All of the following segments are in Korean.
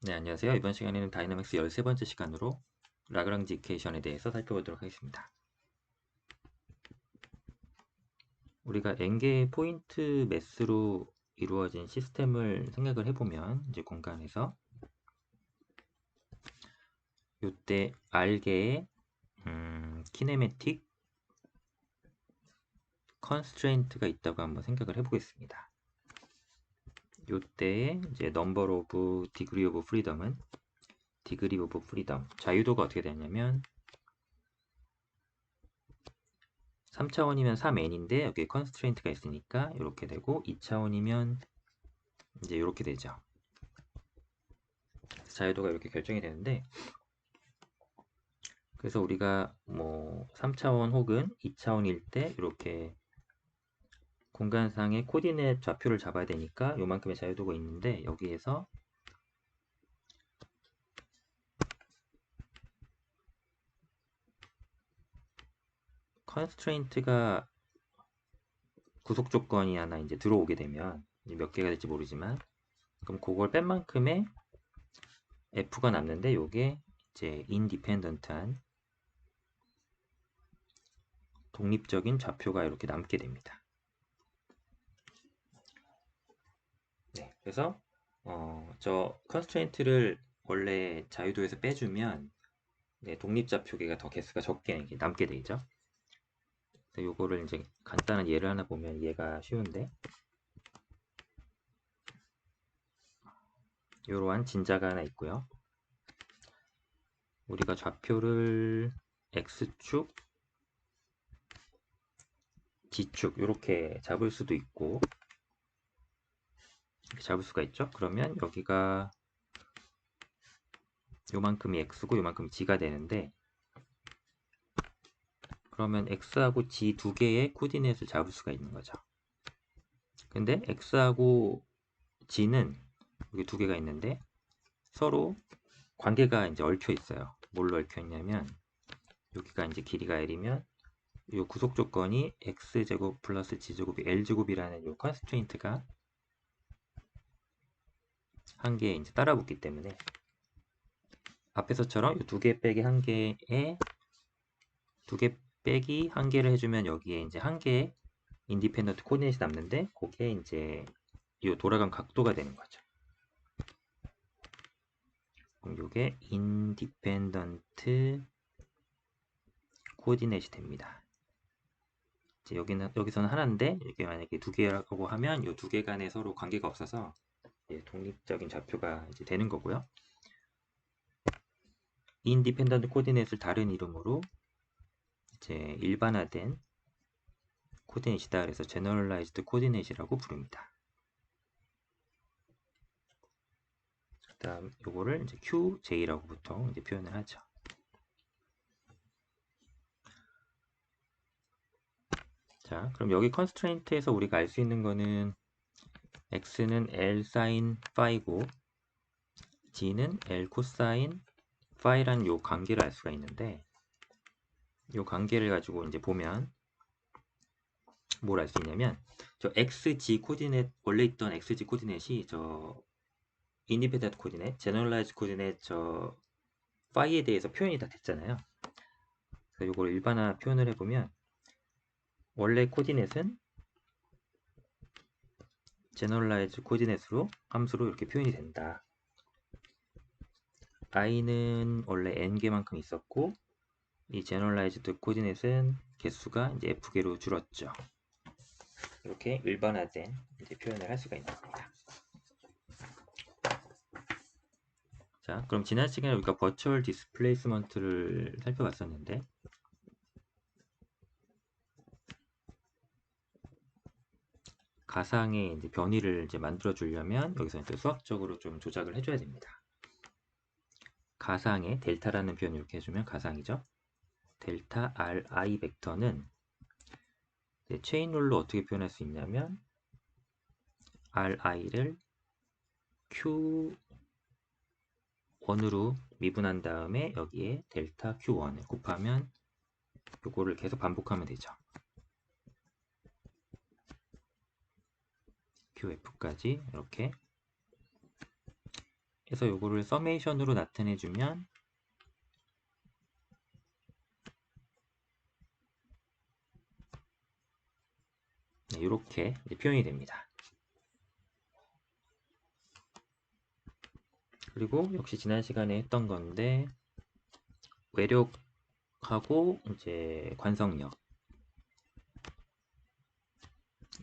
네, 안녕하세요. 이번 시간에는 다이나믹스 13번째 시간으로 라그랑지 이퀘이션에 대해서 살펴보도록 하겠습니다. 우리가 n개의 포인트 매스로 이루어진 시스템을 생각을 해보면 이제 공간에서 이때 r개의 키네매틱 컨스트레인트가 있다고 한번 생각을 해보겠습니다. 이때 이제 number of degree of freedom은 degree of freedom, 자유도가 어떻게 되냐면 3차원이면 3n인데 여기에 컨스트레인트가 있으니까 이렇게 되고 2차원이면 이제 이렇게 되죠. 자유도가 이렇게 결정이 되는데 그래서 우리가 뭐 3차원 혹은 2차원일 때 이렇게 공간상의 코디네이트 좌표를 잡아야 되니까 요만큼의 자유도가 있는데 여기에서 컨스트레인트가 구속 조건이 하나 이제 들어오게 되면 몇 개가 될지 모르지만 그럼 그걸 뺀 만큼의 F가 남는데 요게 이제 인디펜던트한 독립적인 좌표가 이렇게 남게 됩니다. 네, 그래서 저 컨스트레인트를 원래 자유도에서 빼주면 네, 독립좌표계가 더 개수가 적게 이렇게 남게 되죠. 요거를 이제 간단한 예를 하나 보면 이해가 쉬운데 이러한 진자가 하나 있고요. 우리가 좌표를 X축, G축 이렇게 잡을 수도 있고 이렇게 잡을 수가 있죠. 그러면 여기가 요만큼이 X고 요만큼이 G가 되는데 그러면 X하고 G 두 개의 코디네이트를 잡을 수가 있는 거죠. 근데 X하고 G는 여기 두 개가 있는데 서로 관계가 이제 얽혀 있어요. 뭘로 얽혀 있냐면 여기가 이제 길이가 L이면 이 구속 조건이 x제곱 플러스 g제곱이 l제곱이라는 이 컨스트레인트가 한 개에 이제 따라 붙기 때문에 앞에서처럼 이 두 개 빼기 한 개에 두 개 빼기 한 개를 해주면 여기에 이제 한 개의 인디펜던트 코디네이트 남는데 그게 이제 이 돌아간 각도가 되는 거죠. 그럼 이게 인디펜던트 코디네이트 됩니다. 이제 여기서는 하나인데 이게 만약에 두 개라고 하면 이 두 개 간에 서로 관계가 없어서 독립적인 좌표가 이제 되는 거고요. 인디펜던트 코디네이트를 다른 이름으로 이제 일반화된 코디네이트다. 그래서 제너럴라이즈드 코디네이트라고 부릅니다. 그다음 요거를 이제 QJ라고 보통 이제 표현을 하죠. 자, 그럼 여기 컨스트레인트에서 우리가 알 수 있는 거는 x는 L 사인 파이고 g는 L 코사인 파이라는 요 관계를 알 수가 있는데 요 관계를 가지고 이제 보면 뭘 알 수 있냐면 저 xg 코디네이트 원래 있던 xg 코디네이트이 저 인디펜던트 코디네이트, 제너럴라이즈 코디네이트 저 파이에 대해서 표현이 다 됐잖아요. 그래서 이걸 일반화 표현을 해보면 원래 코디네이트는 제너럴라이즈 코디네이트로 함수로 이렇게 표현이 된다. i는 원래 n개만큼 있었고 이 제너럴라이즈드 코디네이트는 개수가 이제 f개로 줄었죠. 이렇게 일반화된 이제 표현을 할 수가 있는 겁니다. 자, 그럼 지난 시간에 우리가 버추얼 디스플레이스먼트를 살펴봤었는데 가상의 이제 변이를 이제 만들어 주려면 여기서 이제 수학적으로 좀 조작을 해줘야 됩니다. 가상의 델타라는 표현을 이렇게 해주면 가상이죠. 델타 RI 벡터는 체인룰로 어떻게 표현할 수 있냐면 RI를 Q1으로 미분한 다음에 여기에 델타 Q1을 곱하면 요거를 계속 반복하면 되죠. QF까지 이렇게 그래서 요거를 서메이션으로 나타내주면 네, 이렇게 표현이 됩니다. 그리고 역시 지난 시간에 했던 건데 외력하고 이제 관성력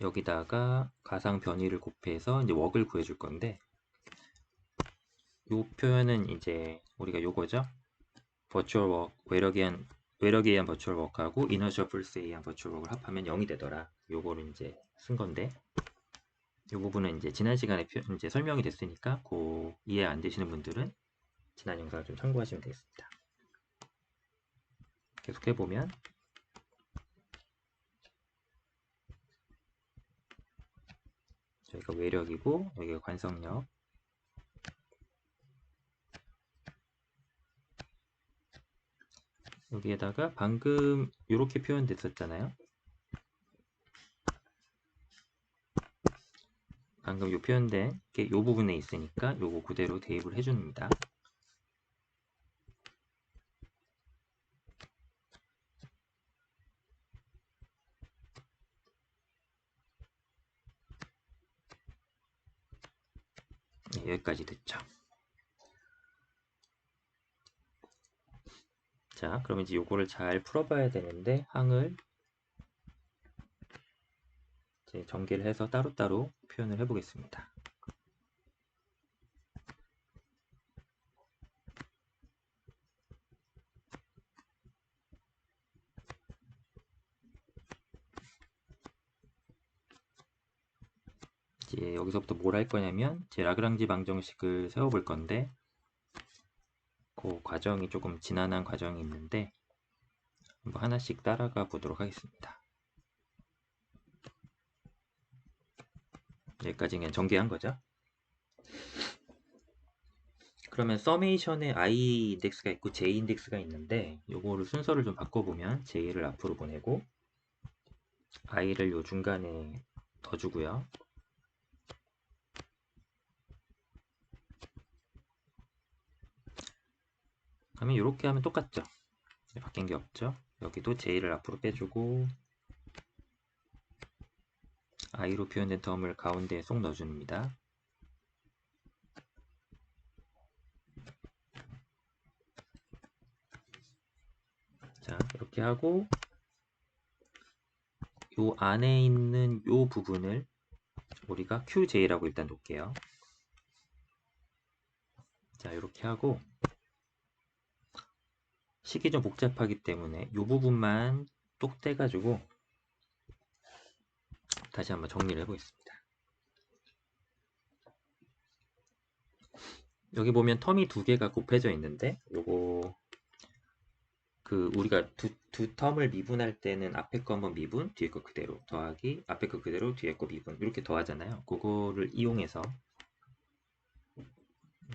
여기다가 가상 변이를 곱해서 이제 웍을 구해줄 건데 요 표현은 이제 우리가 요거죠. 버추얼 웍 외력에 의한 버추얼 웍하고 이너셜 풀스에 의한 버추얼 웍을 합하면 0이 되더라. 요거를 이제 쓴 건데 이 부분은 이제 지난 시간에 이제 설명이 됐으니까 그 이해 안 되시는 분들은 지난 영상을 좀 참고하시면 되겠습니다. 계속 해보면 저희가 외력이고 여기가 관성력 여기에다가 방금 이렇게 표현됐었잖아요. 방금 요 표현된 게 요 부분에 있으니까 요거 그대로 대입을 해줍니다. 네, 여기까지 됐죠. 자, 그럼 이제 요거를 잘 풀어봐야 되는데 항을 이제 전개를 해서 따로따로 표현을 해보겠습니다. 이제 여기서부터 뭘 할 거냐면 제 라그랑지 방정식을 세워볼 건데 그 과정이 조금 지난한 과정이 있는데 한번 하나씩 따라가 보도록 하겠습니다. 여기까지 그냥 전개한 거죠. 그러면 서메이션에 i 인덱스가 있고 j 인덱스가 있는데 요거를 순서를 좀 바꿔보면 j를 앞으로 보내고 i를 요 중간에 넣어주고요. 그러면 이렇게 하면 똑같죠. 바뀐 게 없죠. 여기도 j를 앞으로 빼주고 i로 표현된 텀을 가운데에 쏙 넣어줍니다. 자, 이렇게 하고 요 안에 있는 요 부분을 우리가 QJ라고 일단 놓을게요. 자, 이렇게 하고 식이 좀 복잡하기 때문에 요 부분만 똑 떼가지고 다시 한번 정리를 해보겠습니다. 여기 보면 텀이 두 개가 곱해져 있는데 요거 우리가 두 텀을 미분할 때는 앞에 거 한번 미분, 뒤에 거 그대로 더하기, 앞에 거 그대로, 뒤에 거 미분 이렇게 더하잖아요. 그거를 이용해서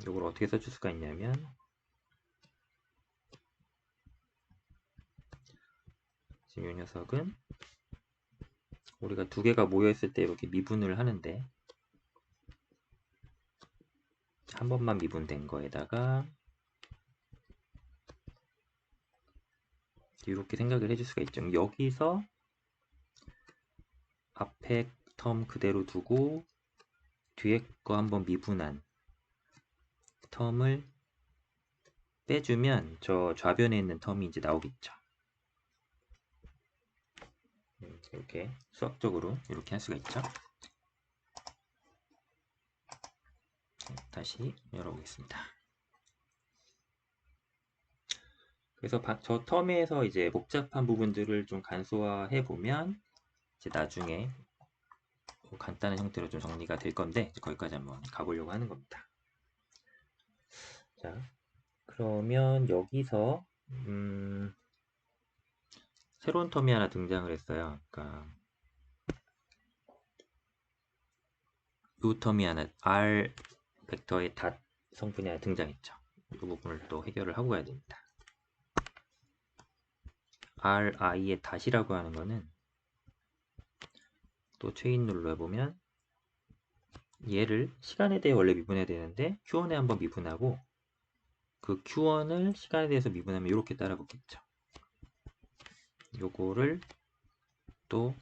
이걸 어떻게 써줄 수가 있냐면 지금 이 녀석은 우리가 두 개가 모여있을 때 이렇게 미분을 하는데 한 번만 미분된 거에다가 이렇게 생각을 해줄 수가 있죠. 여기서 앞에 텀 그대로 두고 뒤에 거 한번 미분한 텀을 빼주면 저 좌변에 있는 텀이 이제 나오겠죠. 이렇게 수학적으로 이렇게 할 수가 있죠. 다시 열어보겠습니다. 그래서 저 텀에서 이제 복잡한 부분들을 좀 간소화해 보면 이제 나중에 간단한 형태로 좀 정리가 될 건데 거기까지 한번 가보려고 하는 겁니다. 자, 그러면 여기서 새로운 텀이 하나 등장을 했어요. 그러니까 이 텀이 하나 R 벡터의 닷 성분이 하나 등장했죠. 이 부분을 또 해결을 하고 가야 됩니다. RI의 닷이라고 하는 거는 또 체인 룰로 해보면 얘를 시간에 대해 원래 미분해야 되는데 q1에 한번 미분하고 그 q1을 시간에 대해서 미분하면 이렇게 따라붙겠죠. 요거를 또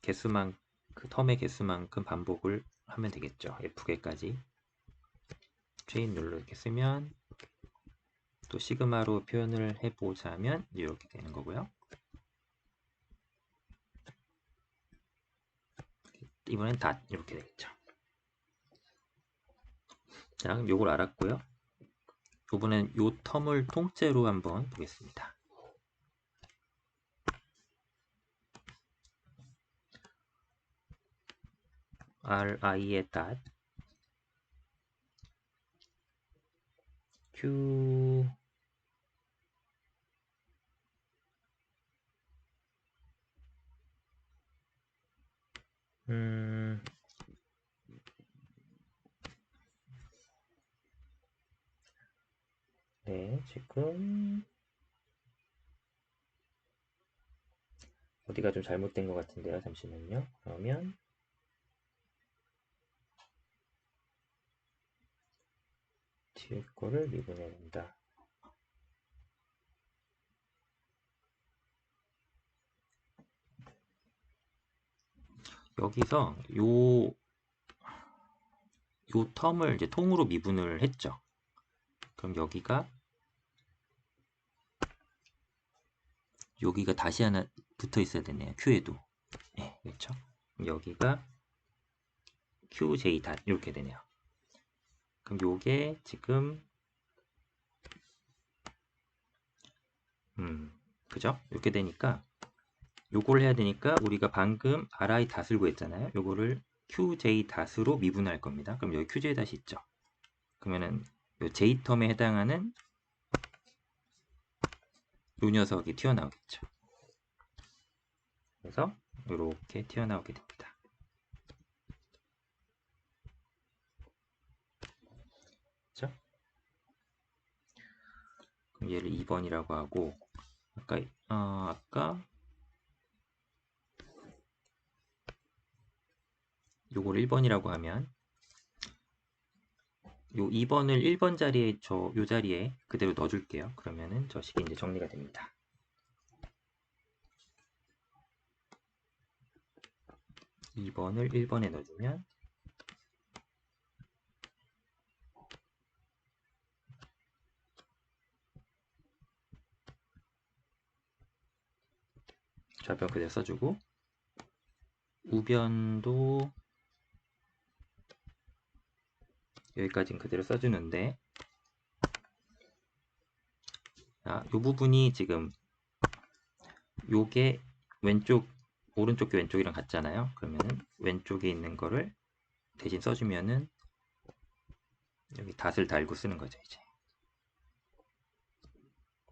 개수만 그 텀의 개수만큼 반복을 하면 되겠죠. f개까지 체인 룰로 이렇게 쓰면 또 시그마로 표현을 해보자면 이렇게 되는 거고요. 이번엔 닷 이렇게 되겠죠. 자, 그럼 요걸 알았고요. 이번엔 요 텀을 통째로 한번 보겠습니다. ri의 닷 q 네, 지금 어디가 좀 잘못된 것 같은데요. 잠시만요. 그러면 뒤에 거를 미분해야 된다. 여기서 요 텀을 이제 통으로 미분을 했죠. 그럼 여기가 다시 하나 붙어 있어야 되네요. Q에도. 네, 그렇죠. 여기가 QJ 닷 이렇게 되네요. 그럼 요게 지금 그죠? 이렇게 되니까 요걸 해야 되니까 우리가 방금 RI 닷을 구했잖아요. 요거를 QJ 닷으로 미분할 겁니다. 그럼 여기 QJ 닷이 있죠. 그러면은 요 J 텀에 해당하는 요 녀석이 튀어나오겠죠. 그래서 이렇게 튀어나오게 됩니다. 그렇죠? 그럼 얘를 2번이라고 하고 아까 요걸 1번이라고 하면 요 2번을 1번 자리에 요 자리에 그대로 넣어줄게요. 그러면은 저 식이 이제 정리가 됩니다. (2번을) 1번에 넣어주면 좌변 그대로 써주고 우변도 여기까지는 그대로 써주는데 이 부분이 지금 요게 오른쪽이 왼쪽이랑 같잖아요. 그러면은 왼쪽에 있는 거를 대신 써주면은 여기 닷을 달고 쓰는 거죠. 이제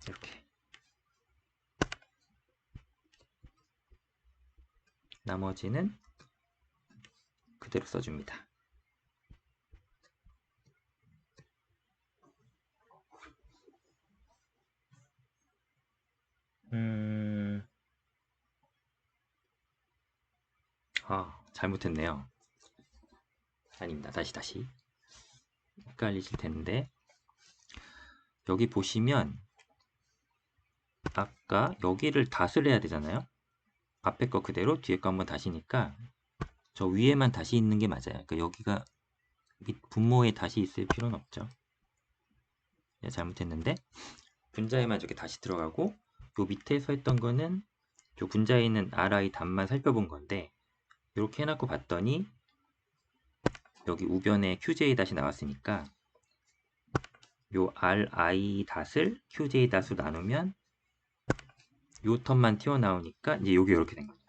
이렇게 나머지는 그대로 써줍니다. 잘못했네요. 아닙니다. 다시 헷갈리실 텐데 여기 보시면 아까 여기를 닷을 해야 되잖아요. 앞에 거 그대로 뒤에 거 한번 다시니까 저 위에만 다시 있는 게 맞아요. 그러니까 여기가 분모에 다시 있을 필요는 없죠. 네, 잘못했는데 분자에만 이렇게 다시 들어가고 요 밑에서 했던 거는 요 분자에 있는 RI 닷만 살펴본 건데 이렇게 해놓고 봤더니 여기 우변에 QJ 닷이 나왔으니까 요 RI 닷을 QJ 닷으로 나누면 요 텀만 튀어나오니까 이제 요게 이렇게 된 거죠.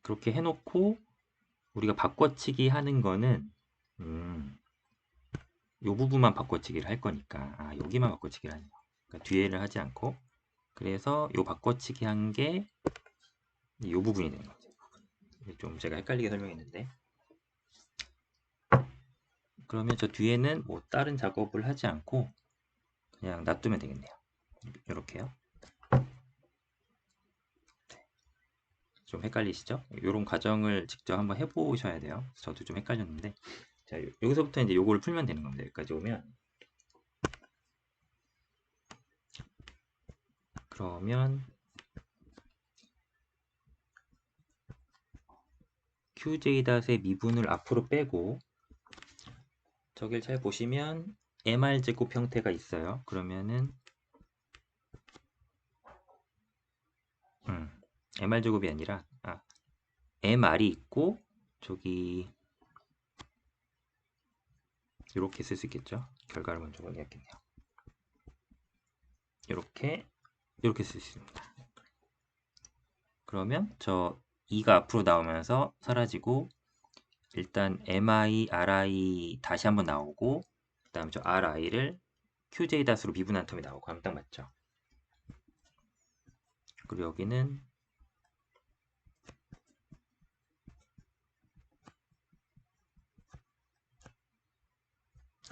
그렇게 해놓고 우리가 바꿔치기 하는 거는 요 부분만 바꿔치기를 할 거니까 여기만 바꿔치기를 하네요. 그러니까 뒤에를 하지 않고 그래서 요 바꿔치기 한 게 요 부분이 되는 거죠. 좀 제가 헷갈리게 설명했는데 그러면 저 뒤에는 뭐 다른 작업을 하지 않고 그냥 놔두면 되겠네요. 이렇게요. 좀 헷갈리시죠? 이런 과정을 직접 한번 해보셔야 돼요. 저도 좀 헷갈렸는데. 자, 여기서부터 이제 요거를 풀면 되는 겁니다. 여기까지 오면. 그러면 QJ.의 미분을 앞으로 빼고 저길 잘 보시면 MR제곱 형태가 있어요. 그러면은 MR제곱이 아니라 MR이 있고 저기 이렇게 쓸 수 있겠죠. 결과를 먼저 확인했겠네요. 이렇게 쓸 수 있습니다. 그러면 저 2가 앞으로 나오면서 사라지고 일단 MI, RI 다시 한번 나오고 그 다음 저 RI를 QJ 닷으로 미분한 텀이 나오고 하면 딱 맞죠. 그리고 여기는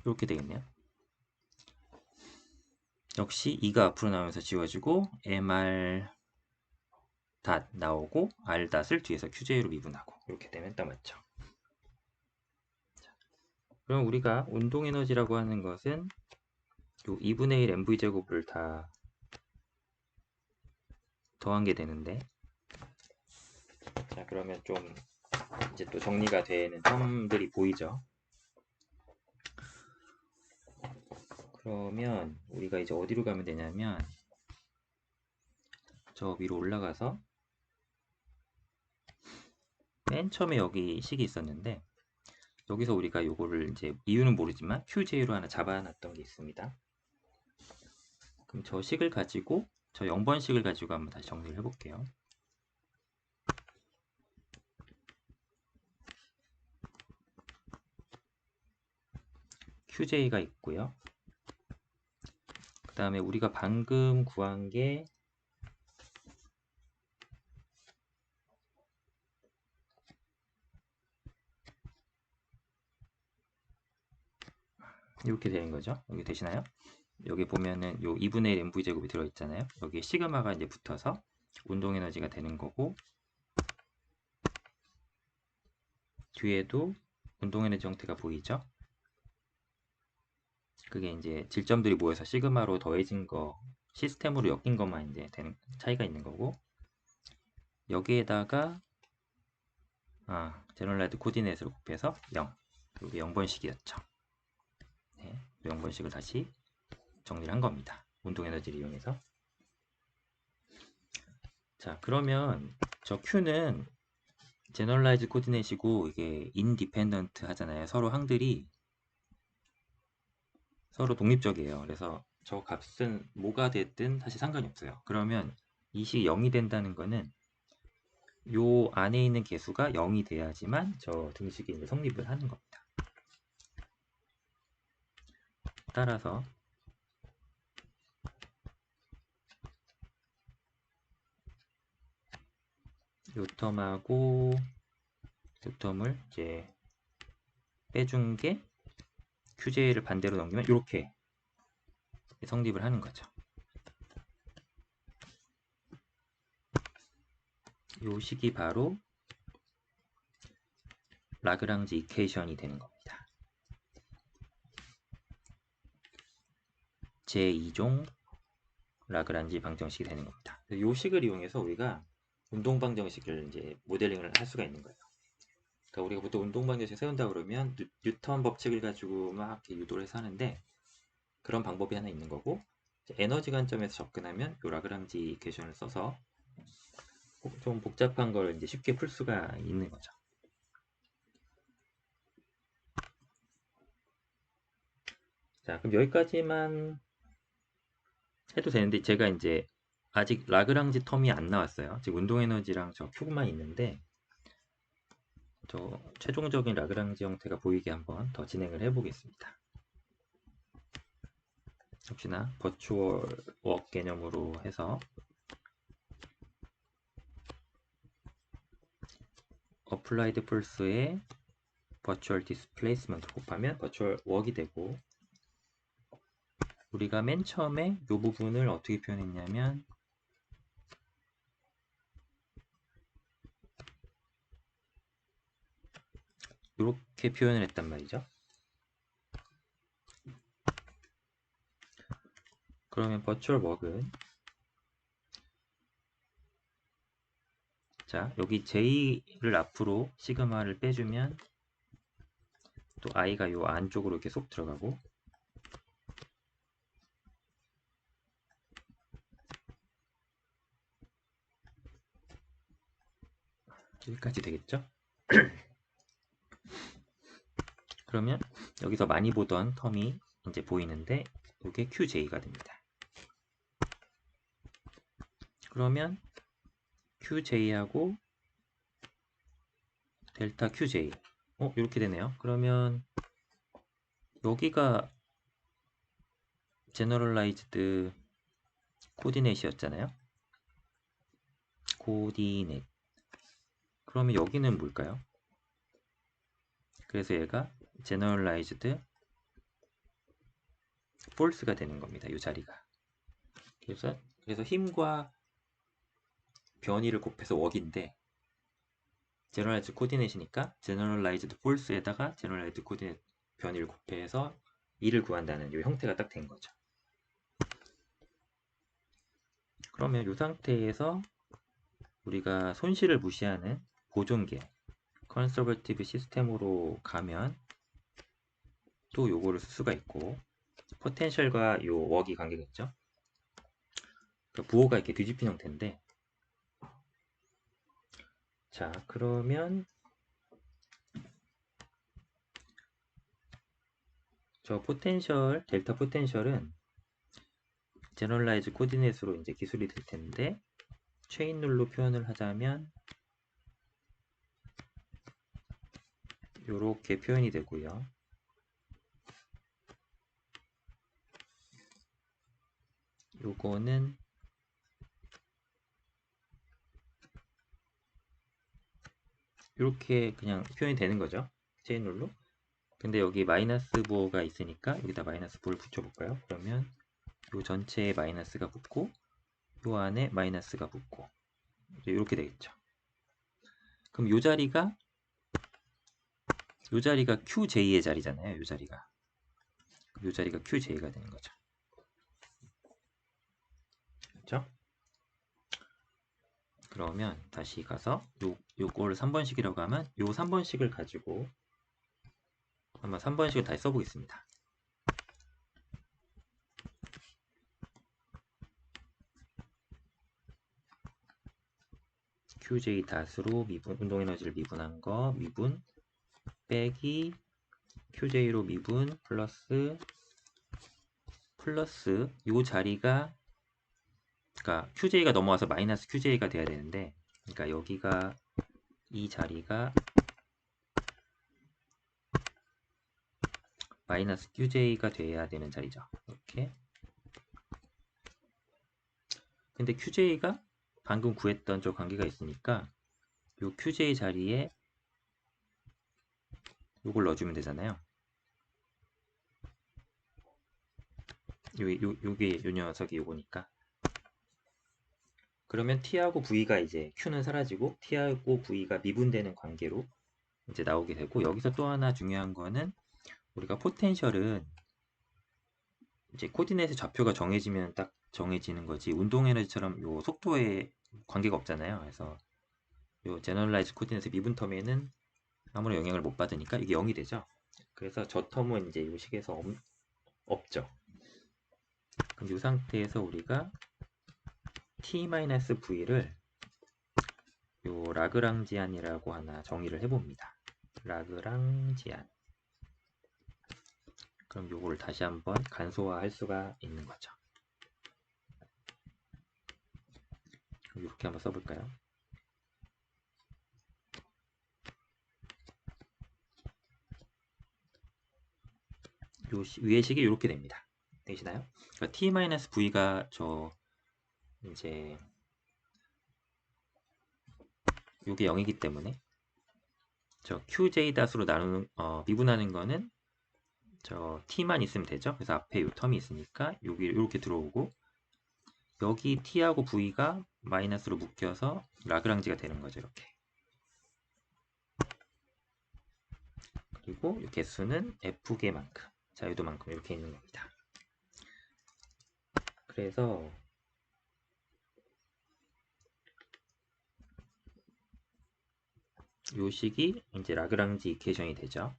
이렇게 되겠네요. 역시 2가 앞으로 나오면서 지워지고 MR 닷 나오고 R 닷을 뒤에서 QJ로 미분하고 이렇게 되면 딱 맞죠. 그럼 우리가 운동 에너지라고 하는 것은 요 2분의 1 mv 제곱을 다 더한 게 되는데 자 그러면 좀 이제 또 정리가 되는 텀들이 보이죠. 그러면 우리가 이제 어디로 가면 되냐면 저 위로 올라가서 맨 처음에 여기 식이 있었는데 여기서 우리가 요거를 이제 이유는 모르지만 QJ로 하나 잡아놨던 게 있습니다. 그럼 저 식을 가지고 저 0번 식을 가지고 한번 다시 정리를 해볼게요. QJ가 있고요. 그 다음에 우리가 방금 구한 게 이렇게 되는 거죠. 여기 되시나요? 여기 보면은 요 2분의 1 mv 제곱이 들어있잖아요. 여기에 시그마가 이제 붙어서 운동 에너지가 되는 거고 뒤에도 운동 에너지 형태가 보이죠? 그게 이제 질점들이 모여서 시그마로 더해진 거 시스템으로 엮인 것만 이제 되는 차이가 있는 거고 여기에다가 제너럴라이즈 코디네이트를 곱해서 0 이게 0번씩이었죠. 네, 0번씩을 다시 정리를 한 겁니다. 운동 에너지를 이용해서. 자 그러면 저 Q는 제너럴라이즈 코디네이트이고 이게 인디펜던트 하잖아요. 서로 항들이 서로 독립적이에요. 그래서 저 값은 뭐가 됐든 사실 상관이 없어요. 그러면 이 식이 0이 된다는 거는 요 안에 있는 개수가 0이 돼야지만 저 등식이 이제 성립을 하는 겁니다. 따라서 요 텀하고 요 텀을 이제 빼준 게 QJ를 반대로 넘기면 이렇게 성립을 하는 거죠. 요 식이 바로 라그랑지 이퀘이션이 되는 겁니다. 제2종 라그랑지 방정식이 되는 겁니다. 요 식을 이용해서 우리가 운동 방정식을 이제 모델링을 할 수가 있는 거예요. 그러니까 우리가 보통 운동 방정식 세운다 그러면 뉴턴 법칙을 가지고 막 이렇게 유도를 해서 하는데 그런 방법이 하나 있는 거고 에너지 관점에서 접근하면 요 라그랑지 이퀘이션을 써서 좀 복잡한 걸 이제 쉽게 풀 수가 있는 거죠. 자, 그럼 여기까지만 해도 되는데 제가 이제 아직 라그랑지 텀이 안 나왔어요. 지금 운동 에너지랑 저 큐브만 있는데 저 최종적인 라그랑지 형태가 보이게 한번 더 진행을 해보겠습니다. 혹시나 버추얼 웍 개념으로 해서 어플라이드 폴스에 버추얼 디스플레이스먼트 곱하면 버추얼 웍이 되고 우리가 맨 처음에 이 부분을 어떻게 표현했냐면 이렇게 표현을 했단 말이죠. 그러면 버추얼 work은 자 여기 j를 앞으로 시그마를 빼주면 또 i가 요 안쪽으로 이렇게 쏙 들어가고 여기까지 되겠죠? 그러면 여기서 많이 보던 텀이 이제 보이는데 이게 QJ가 됩니다. 그러면 QJ하고 델타 QJ 이렇게 되네요. 그러면 여기가 제너럴라이즈드 코디넷이었잖아요. 코디넷. 그러면 여기는 뭘까요? 그래서 얘가 제너럴라이즈드 폴스가 되는 겁니다. 이 자리가. 그래서 힘과 변이를 곱해서 웍인데 제너럴라이즈 코디넷이니까 제너럴라이즈드 폴스에다가 제너럴라이즈드 코디넷 변이를 곱해서 2를 구한다는 이 형태가 딱 된 거죠. 그러면 이 상태에서 우리가 손실을 무시하는 보존계 컨서버티브 시스템으로 가면 또 요거를 쓸 수가 있고 포텐셜과 요 웍이 관계겠죠. 그러니까 부호가 이렇게 뒤집힌 형태인데 자 그러면 저 포텐셜 델타 포텐셜은 제너럴라이즈 코디넷으로 이제 기술이 될 텐데 체인 룰로 표현을 하자면 요렇게 표현이 되고요. 요거는 이렇게 그냥 표현이 되는 거죠. 체인 룰로. 근데 여기 마이너스 부호가 있으니까 여기다 마이너스 부호를 붙여볼까요? 그러면 요 전체에 마이너스가 붙고 요 안에 마이너스가 붙고 이렇게 되겠죠. 그럼 요 자리가 QJ의 자리잖아요. 요 자리가 QJ가 되는 거죠. 그렇죠? 그러면 다시 가서 요거를 3번식이라고 하면 요 3번식을 가지고 한번 3번식을 다시 써보겠습니다. QJ 닷으로 운동 에너지를 미분한 거 미분 빼기 QJ로 미분 플러스 요 자리가 그러니까 QJ가 넘어와서 마이너스 QJ가 돼야 되는데 그러니까 여기가 이 자리가 마이너스 QJ가 돼야 되는 자리죠. 이렇게. 근데 QJ가 방금 구했던 저 관계가 있으니까 요 QJ 자리에 요걸 넣어주면 되잖아요. 요게 요 녀석이 요거니까. 그러면 T하고 V가 이제 Q는 사라지고 T하고 V가 미분되는 관계로 이제 나오게 되고 여기서 또 하나 중요한 거는 우리가 포텐셜은 이제 코디네이트 좌표가 정해지면 딱 정해지는 거지 운동 에너지처럼 요 속도에 관계가 없잖아요. 그래서 요 제너럴라이즈 코디네이트 미분 텀에는 아무런 영향을 못 받으니까 이게 0이 되죠. 그래서 저 텀은 이제 이 식에서 없죠. 그럼 이 상태에서 우리가 t-v를 요 라그랑지안이라고 하나 정의를 해봅니다. 라그랑지안. 그럼 요거를 다시 한번 간소화할 수가 있는 거죠. 그럼 이렇게 한번 써볼까요? 요 위의 식이 이렇게 됩니다. 되시나요? 그러니까 t-v가 저 이제 요게 0이기 때문에 저 qj 닷으로 나누는 미분하는 거는 저 t만 있으면 되죠. 그래서 앞에 요 텀이 있으니까 여기 이렇게 들어오고 여기 t하고 v가 마이너스로 묶여서 라그랑지가 되는 거죠. 이렇게. 그리고 이 개수는 f개만큼, 자유도만큼 이렇게 있는 겁니다. 그래서 요 식이 이제 라그랑지 이퀘이션이 되죠.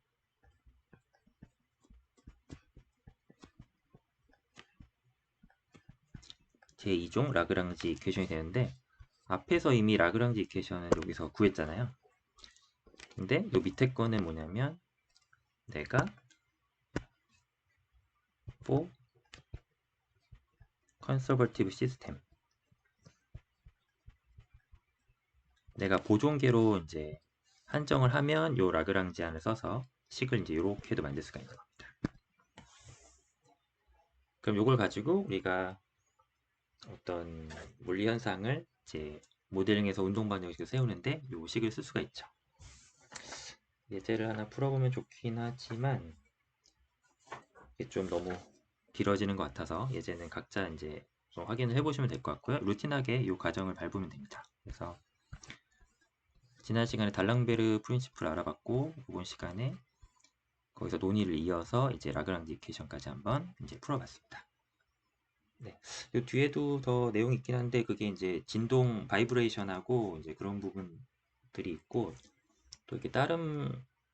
제2종 라그랑지 이퀘이션이 되는데 앞에서 이미 라그랑지 이퀘이션을 여기서 구했잖아요. 근데 요 밑에 거는 뭐냐면 내가 for conservative system, 내가 보존계로 이제 한정을 하면 요 라그랑지안을 써서 식을 이제 이렇게도 만들 수가 있는 겁니다. 그럼 요걸 가지고 우리가 어떤 물리 현상을 이제 모델링해서 운동 방정식을 세우는데 요 식을 쓸 수가 있죠. 예제를 하나 풀어보면 좋긴 하지만 이게 좀 너무 길어지는 것 같아서 예제는 각자 이제 좀 확인을 해보시면 될 것 같고요. 루틴하게 이 과정을 밟으면 됩니다. 그래서 지난 시간에 달랑베르 프린시플 알아봤고 이번 시간에 거기서 논의를 이어서 이제 라그랑지 이퀘이션까지 한번 이제 풀어봤습니다. 네, 이 뒤에도 더 내용이 있긴 한데 그게 이제 진동 바이브레이션하고 이제 그런 부분들이 있고 또 이렇게 다른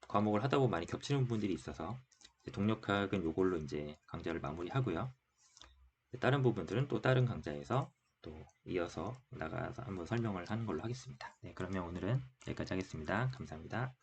과목을 하다 보면 많이 겹치는 부분들이 있어서 동력학은 이걸로 이제 강좌를 마무리하고요. 다른 부분들은 또 다른 강좌에서 또 이어서 나가서 한번 설명을 하는 걸로 하겠습니다. 네, 그러면 오늘은 여기까지 하겠습니다. 감사합니다.